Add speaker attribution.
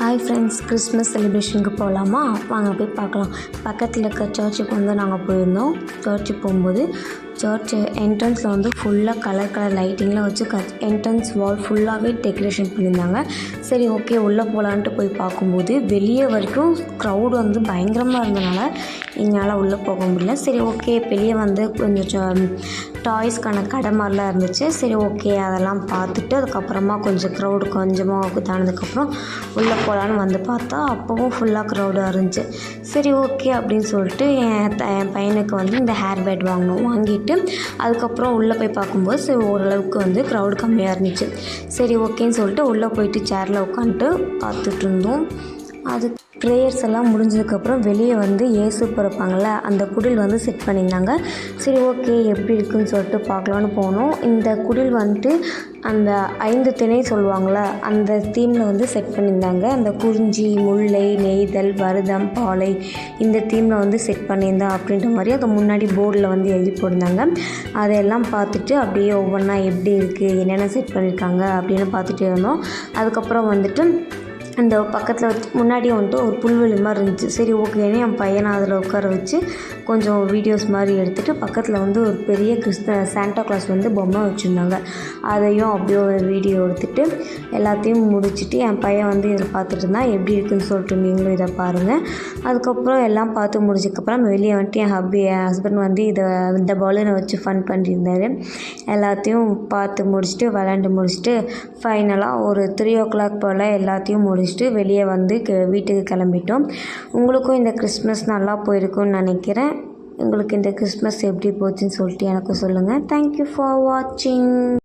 Speaker 1: Hi friends, Christmas செலிப்ரேஷனுக்கு போகலாமா? வாங்க போய் பார்க்கலாம். பக்கத்தில் இருக்க சர்ச்சுக்கு நாங்கள் போயிருந்தோம். சர்ச்சுக்கு போகும்போது சர்ச் என்ட்ரன்ஸில் ஃபுல்லாக கலர் லைட்டிங்லாம் வச்சு என்ட்ரன்ஸ் வால் ஃபுல்லாகவே டெக்கரேஷன் பண்ணியிருந்தாங்க. சரி, ஓகே, உள்ளே போகலான்ட்டு போய் பார்க்கும்போது வெளியே வரைக்கும் க்ரௌடு பயங்கரமாக இருந்தனால எங்களால் உள்ளே போக முடியல. சரி, ஓகே, வெளியே கொஞ்சம் டாய்ஸ்க்கான கடை மாதிரிலாம் இருந்துச்சு. சரி, ஓகே, அதெல்லாம் பார்த்துட்டு அதுக்கப்புறமா கொஞ்சம் க்ரௌடு கொஞ்சமாக தானதுக்கப்புறம் உள்ளே போகலான்னு பார்த்தா அப்போவும் ஃபுல்லாக க்ரௌடாக இருந்துச்சு. சரி, ஓகே அப்படின்னு சொல்லிட்டு என் பையனுக்கு இந்த ஹேர் பேண்ட் வாங்கிட்டு அதுக்கப்புறம் உள்ளே போய் பார்க்கும்போது சரி ஓரளவுக்கு க்ரௌடு கம்மியாக இருந்துச்சு. சரி, ஓகேன்னு சொல்லிட்டு உள்ளே போயிட்டு சேரில் உட்காந்துட்டு பார்த்துட்டு இருந்தோம். அது ப்ரேயர்ஸ் எல்லாம் முடிஞ்சதுக்கப்புறம் வெளியே இயேசு பிறப்பாங்கள்ல, அந்த குடில் செட் பண்ணியிருந்தாங்க. சரி, ஓகே, எப்படி இருக்குதுன்னு சொல்லிட்டு பார்க்கலான்னு போனோம். இந்த குடில் அந்த 5 திணை சொல்லுவாங்கள்ல, அந்த தீமில் செட் பண்ணியிருந்தாங்க. அந்த குறிஞ்சி, முல்லை, நெய்தல், வருதம், பாலை, இந்த தீமில் செட் பண்ணியிருந்தேன் அப்படின்ற மாதிரி அதை முன்னாடி போர்டில் எழுதி போட்டிருந்தாங்க. அதையெல்லாம் பார்த்துட்டு அப்படியே ஒவ்வொன்றா எப்படி இருக்குது, என்னென்ன செட் பண்ணியிருக்காங்க அப்படின்னு பார்த்துட்டே இருந்தோம். அதுக்கப்புறம் அந்த பக்கத்தில் முன்னாடி ஒரு புல்வெளி மாதிரி இருந்துச்சு. சரி, ஓகேன்னு என் பையனை அதில் உட்கார வச்சு கொஞ்சம் வீடியோஸ் மாதிரி எடுத்துகிட்டு பக்கத்தில் ஒரு பெரிய சாண்டா கிளாஸ் பொம்மை வச்சுருந்தாங்க. அதையும் அப்படியே ஒரு வீடியோ எடுத்துகிட்டு எல்லாத்தையும் முடிச்சுட்டு என் பையன் இதில் பார்த்துட்டு இருந்தான். எப்படி இருக்குதுன்னு சொல்லிட்டு நீங்களும் இதை பாருங்கள். அதுக்கப்புறம் எல்லாம் பார்த்து முடிச்சதுக்கப்புறம் வெளியே என் ஹஸ்பண்ட் இந்த பலூனை வச்சு ஃபன் பண்ணியிருந்தார். எல்லாத்தையும் பார்த்து முடிச்சுட்டு விளையாண்டு முடிச்சுட்டு ஃபைனலாக ஒரு 3 o'clock போல் எல்லாத்தையும் முடிச்சுட்டு வெளியே வீட்டுக்கு கிளம்பிட்டோம். உங்களுக்கும் இந்த கிறிஸ்மஸ் நல்லா போயிருக்கும்னு நினைக்கிறேன். உங்களுக்கு இந்த கிறிஸ்மஸ் எப்படி போச்சுன்னு சொல்லிட்டு எனக்கு சொல்லுங்கள். தேங்க்யூ ஃபார் வாட்சிங்.